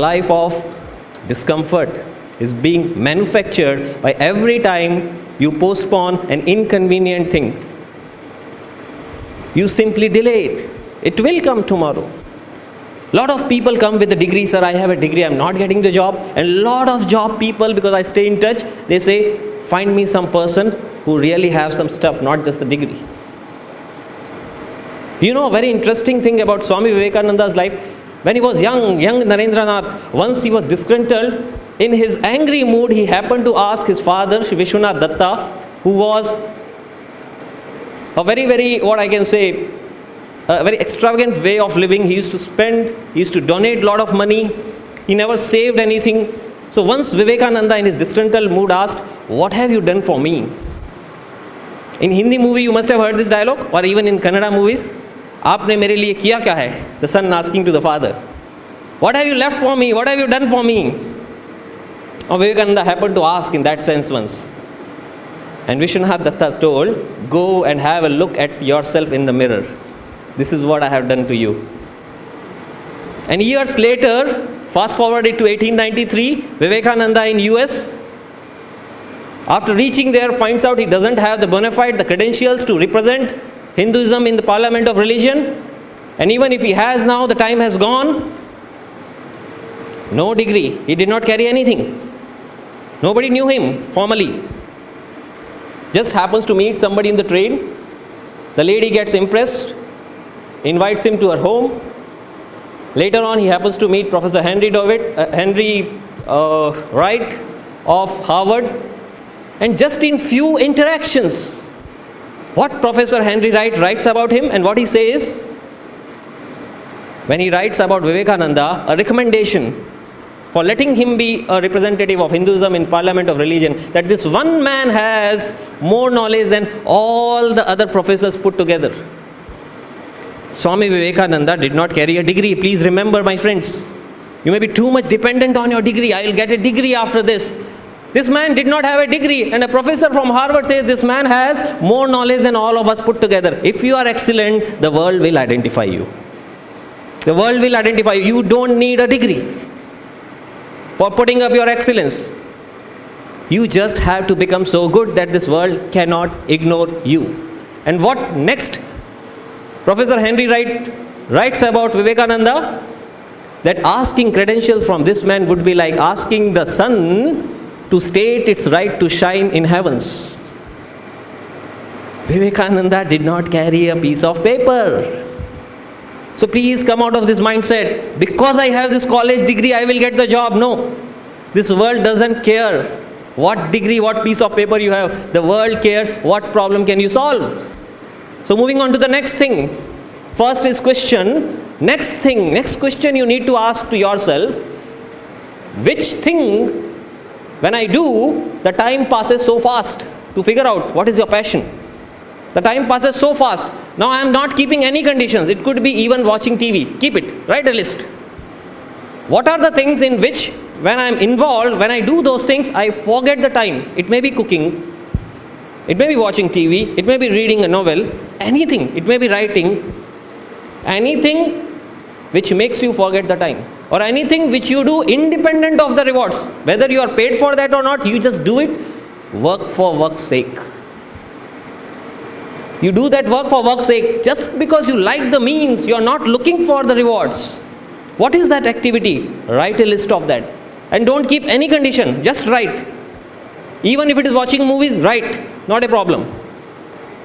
life of discomfort is being manufactured by every time you postpone an inconvenient thing. You simply delay it. It will come tomorrow. Lot of people come with a degree, sir, I have a degree, I'm not getting the job. And lot of job people, because I stay in touch, they say, find me some person who really have some stuff, not just the degree. You know, a very interesting thing about Swami Vivekananda's life, when he was young Narendranath, once he was disgruntled, in his angry mood, he happened to ask his father, Shri Vishwanath Datta, who was a very, what I can say, a very extravagant way of living. He used to spend, he used to donate a lot of money. He never saved anything. So once Vivekananda in his disgruntled mood asked, what have you done for me? In Hindi movie, you must have heard this dialogue, or even in Kannada movies. Aapne mere liye kiya kya hai? The son asking to the father. What have you left for me? What have you done for me? Or Vivekananda happened to ask in that sense once. And Vishwanath Datta told, go and have a look at yourself in the mirror. This is what I have done to you. And years later, fast forwarded to 1893, Vivekananda in US, after reaching there, finds out he doesn't have the bona fide, the credentials to represent Hinduism in the Parliament of Religion. And even if he has now, the time has gone. No degree. He did not carry anything. Nobody knew him formally. Just happens to meet somebody in the train. The lady gets impressed, invites him to her home. Later on, he happens to meet Professor Henry Wright of Harvard. And just in few interactions, what Professor Henry Wright writes about him and what he says, when he writes about Vivekananda, a recommendation for letting him be a representative of Hinduism in Parliament of Religion, that this one man has more knowledge than all the other professors put together. Swami Vivekananda did not carry a degree. Please remember, my friends, you may be too much dependent on your degree. I will get a degree after this. This man did not have a degree, and a professor from Harvard says this man has more knowledge than all of us put together. If you are excellent, the world will identify you. The world will identify you. You don't need a degree for putting up your excellence. You just have to become so good that this world cannot ignore you. And what next? Professor Henry Wright writes about Vivekananda, that asking credentials from this man would be like asking the sun to state its right to shine in heavens. Vivekananda did not carry a piece of paper. So please come out of this mindset, because I have this college degree, I will get the job. No. This world doesn't care what degree, what piece of paper you have. The world cares what problem can you solve. So moving on to the next thing. First is question. Next question you need to ask to yourself, which thing, when I do, the time passes so fast. To figure out what is your passion. The time passes so fast. Now I am not keeping any conditions. It could be even watching TV. Keep it. Write a list. What are the things in which, when I am involved, when I do those things, I forget the time. It may be cooking. It may be watching TV. It may be reading a novel. Anything. It may be writing. Anything which makes you forget the time. Or anything which you do independent of the rewards. Whether you are paid for that or not, you just do it. Work for work's sake. You do that work for work's sake just because you like the means. You are not looking for the rewards. What is that activity? Write a list of that. And don't keep any condition. Just write. Even if it is watching movies, write. Not a problem.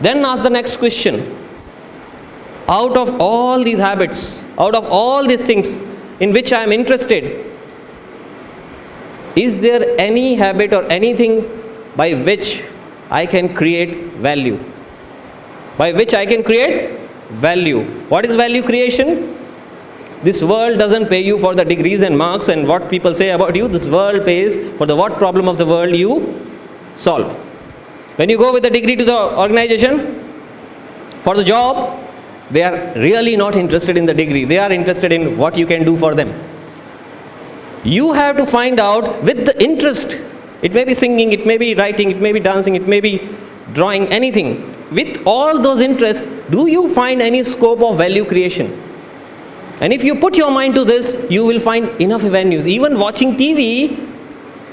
Then ask the next question. Out of all these habits, out of all these things in which I am interested, is there any habit or anything by which I can create value? By which I can create value. What is value creation? This world doesn't pay you for the degrees and marks and what people say about you. This world pays for the what problem of the world you solve. When you go with a degree to the organization for the job, they are really not interested in the degree. They are interested in what you can do for them. You have to find out with the interest. It may be singing, it may be writing, it may be dancing, it may be drawing, anything. With all those interests, do you find any scope of value creation? And if you put your mind to this, you will find enough avenues. Even watching TV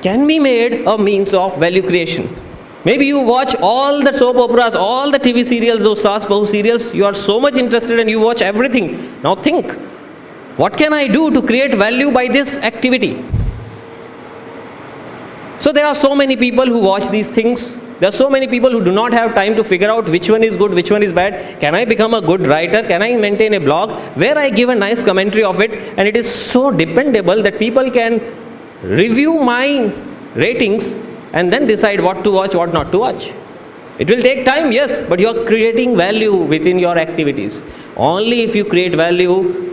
can be made a means of value creation. Maybe you watch all the soap operas, all the TV serials, those Saas Bahu serials, you are so much interested and you watch everything. Now think, what can I do to create value by this activity? So there are so many people who watch these things. There are so many people who do not have time to figure out which one is good, which one is bad. Can I become a good writer? Can I maintain a blog where I give a nice commentary of it? And it is so dependable that people can review my ratings and then decide what to watch, what not to watch. It will take time, yes, but you are creating value within your activities. Only if you create value,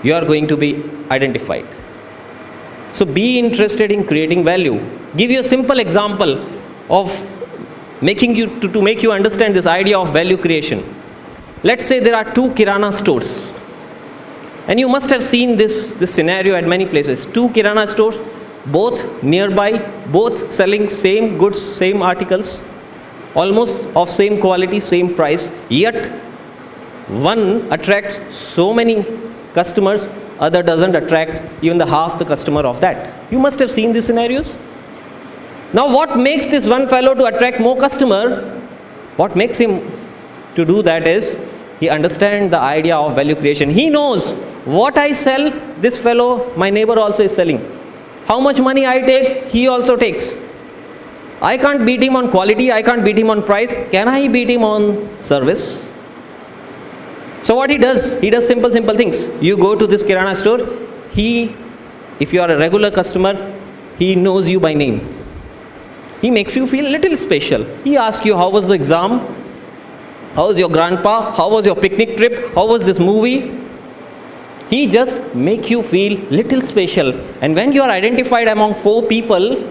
you are going to be identified. So be interested in creating value. Give you a simple example of making you to make you understand this idea of value creation. Let's say there are two Kirana stores. And you must have seen this scenario at many places. Two Kirana stores, both nearby, both selling same goods, same articles, almost of same quality, same price. Yet one attracts so many customers, other doesn't attract even the half the customer of that. You must have seen these scenarios. Now what makes this one fellow to attract more customer? What makes him to do that is he understands the idea of value creation. He knows what I sell, this fellow, my neighbor also is selling. How much money I take, he also takes. I can't beat him on quality, I can't beat him on price. Can I beat him on service? So what he does simple things. You go to this Kirana store, if you are a regular customer, he knows you by name. He makes you feel a little special. He asks you, how was the exam? How was your grandpa? How was your picnic trip? How was this movie? He just makes you feel little special. And when you are identified among 4 people,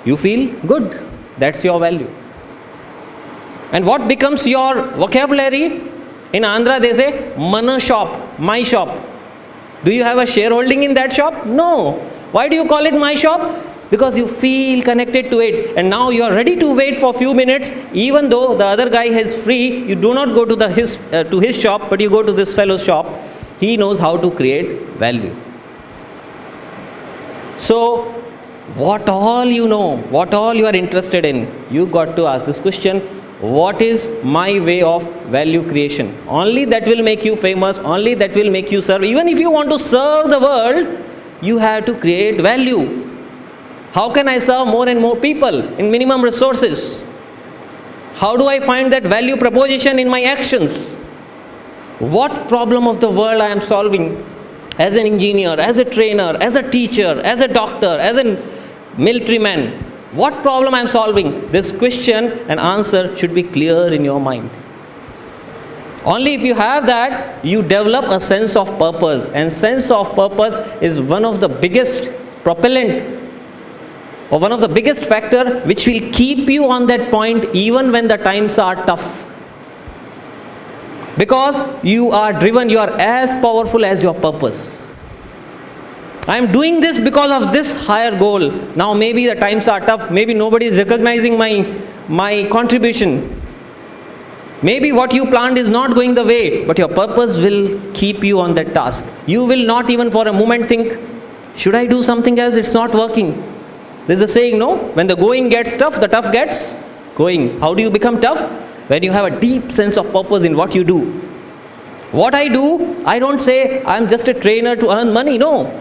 you feel good. That's your value. And what becomes your vocabulary? In Andhra they say, mana shop, my shop. Do you have a shareholding in that shop? No. Why do you call it my shop? Because you feel connected to it. And now you are ready to wait for a few minutes. Even though the other guy is free, you do not go to his shop, but you go to this fellow's shop. He knows how to create value. So, what all you know, what all you are interested in, you got to ask this question, what is my way of value creation? Only that will make you famous, only that will make you serve. Even if you want to serve the world, you have to create value. How can I serve more and more people in minimum resources? How do I find that value proposition in my actions? What problem of the world I am solving as an engineer, as a trainer, as a teacher, as a doctor, as a military man? What problem I am solving? This question and answer should be clear in your mind. Only if you have that, you develop a sense of purpose. And sense of purpose is one of the biggest propellant or one of the biggest factor which will keep you on that point even when the times are tough. Because you are driven, you are as powerful as your purpose. I am doing this because of this higher goal. Now maybe the times are tough, maybe nobody is recognizing my contribution. Maybe what you planned is not going the way, but your purpose will keep you on that task. You will not even for a moment think, should I do something else? It's not working. There's a saying, no? When the going gets tough, the tough gets going. How do you become tough? When you have a deep sense of purpose in what you do. What I do, I don't say I'm just a trainer to earn money. No.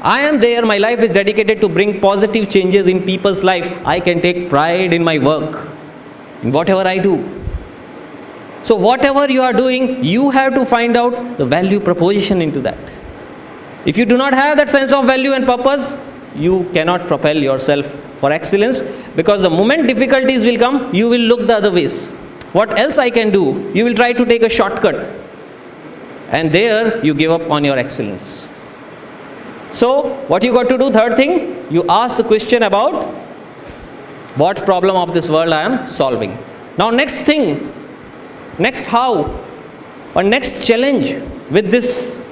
I am there, my life is dedicated to bring positive changes in people's life. I can take pride in my work, in whatever I do. So whatever you are doing, you have to find out the value proposition into that. If you do not have that sense of value and purpose, you cannot propel yourself for excellence, because the moment difficulties will come, you will look the other ways. What else I can do? You will try to take a shortcut. And there you give up on your excellence. So what you got to do? Third thing, you ask the question about what problem of this world I am solving. Now next thing, next how, or next challenge with this,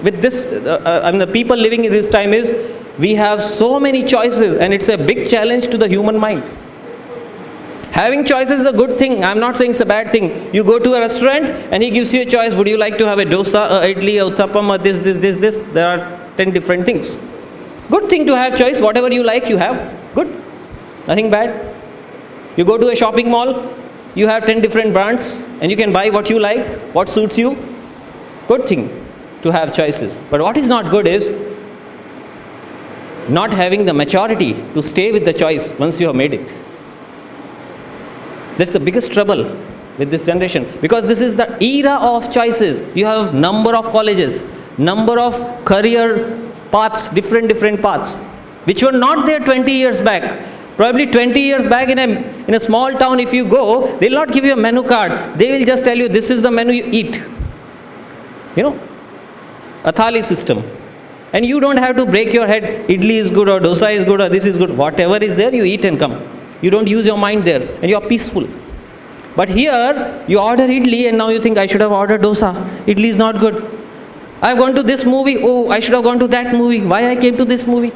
the people living in this time is, we have so many choices and it's a big challenge to the human mind. Having choices is a good thing. I'm not saying it's a bad thing. You go to a restaurant and he gives you a choice. Would you like to have a dosa, a idli, a uttapam, or this? There are 10 different things. Good thing to have choice. Whatever you like, you have. Good. Nothing bad. You go to a shopping mall, you have 10 different brands and you can buy what you like, what suits you. Good thing to have choices. But what is not good is not having the maturity to stay with the choice once you have made it. That's the biggest trouble with this generation, because this is the era of choices. You have number of colleges, number of career paths, different paths, which were not there 20 years back. Probably 20 years back in a small town, if you go, they'll not give you a menu card. They will just tell you, this is the menu, you eat. A thali system. And you don't have to break your head, idli is good or dosa is good or this is good. Whatever is there, you eat and come. You don't use your mind there and you are peaceful. But here, you order idli and now you think, I should have ordered dosa. Idli is not good. I have gone to this movie. Oh, I should have gone to that movie. Why I came to this movie?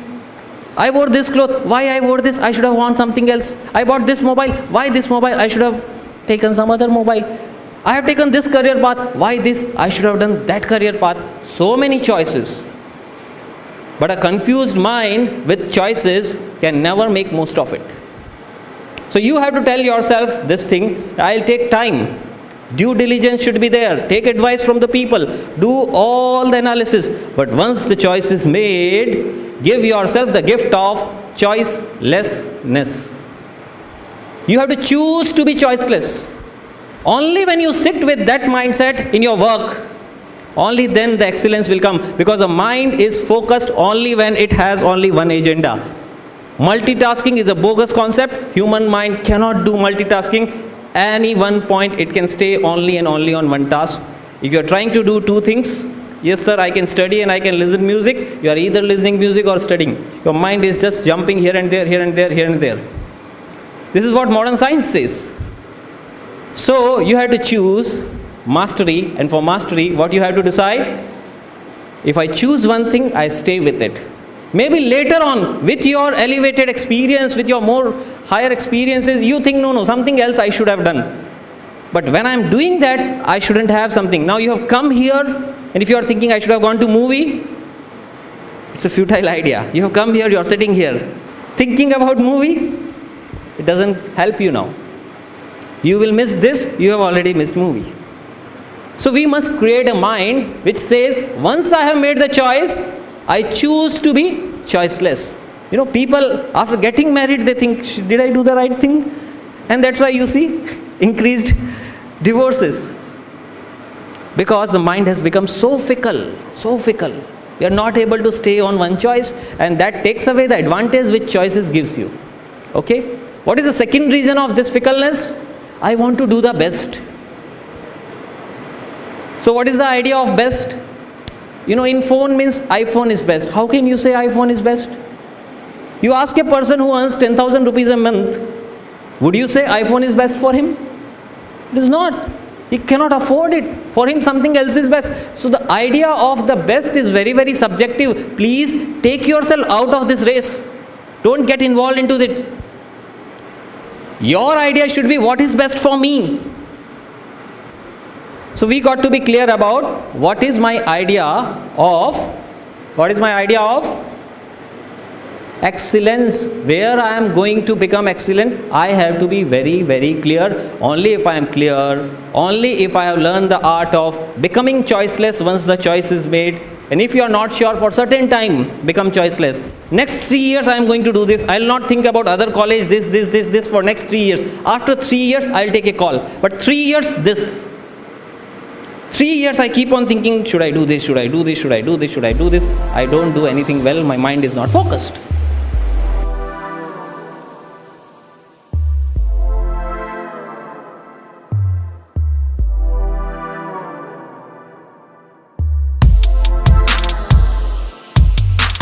I wore this cloth. Why I wore this? I should have worn something else. I bought this mobile. Why this mobile? I should have taken some other mobile. I have taken this career path. Why this? I should have done that career path. So many choices. But a confused mind with choices can never make most of it. So you have to tell yourself this thing, I'll take time. Due diligence should be there. Take advice from the people. Do all the analysis. But once the choice is made, give yourself the gift of choicelessness. You have to choose to be choiceless. Only when you sit with that mindset in your work, only then the excellence will come. Because the mind is focused only when it has only one agenda. Multitasking is a bogus concept. Human mind cannot do multitasking. Any one point, it can stay only and only on one task. If you are trying to do two things, yes sir, I can study and I can listen music. You are either listening music or studying. Your mind is just jumping here and there, here and there, here and there. This is what modern science says. So you have to choose mastery, and for mastery, what you have to decide? If I choose one thing, I stay with it. Maybe later on, with your elevated experience, with your more higher experiences, you think, no, something else I should have done. But when I'm doing that, I shouldn't have something. Now you have come here, and if you are thinking I should have gone to movie, it's a futile idea. You have come here, you are sitting here, thinking about movie, it doesn't help you now. You will miss this, you have already missed movie. So we must create a mind which says, once I have made the choice, I choose to be choiceless. People after getting married, they think, did I do the right thing? And that's why you see increased divorces. Because the mind has become so fickle, so fickle. We are not able to stay on one choice, and that takes away the advantage which choices gives you. Okay? What is the second reason of this fickleness? I want to do the best. So what is the idea of best? In phone means iPhone is best. How can you say iPhone is best? You ask a person who earns 10,000 rupees a month, would you say iPhone is best for him? It is not. He cannot afford it. For him, something else is best. So the idea of the best is very, very subjective. Please take yourself out of this race. Don't get involved into it. Your idea should be what is best for me. So we got to be clear about what is my idea of excellence, where I am going to become excellent. I have to be very, very clear. Only if I am clear, only if I have learned the art of becoming choiceless once the choice is made. And if you are not sure, for certain time, become choiceless. Next 3 years I am going to do this. I will not think about other college, this for next 3 years. After 3 years, I will take a call. But 3 years, this. 3 years I keep on thinking, should I do this, should I do this, should I do this, should I do this? I don't do anything well, my mind is not focused.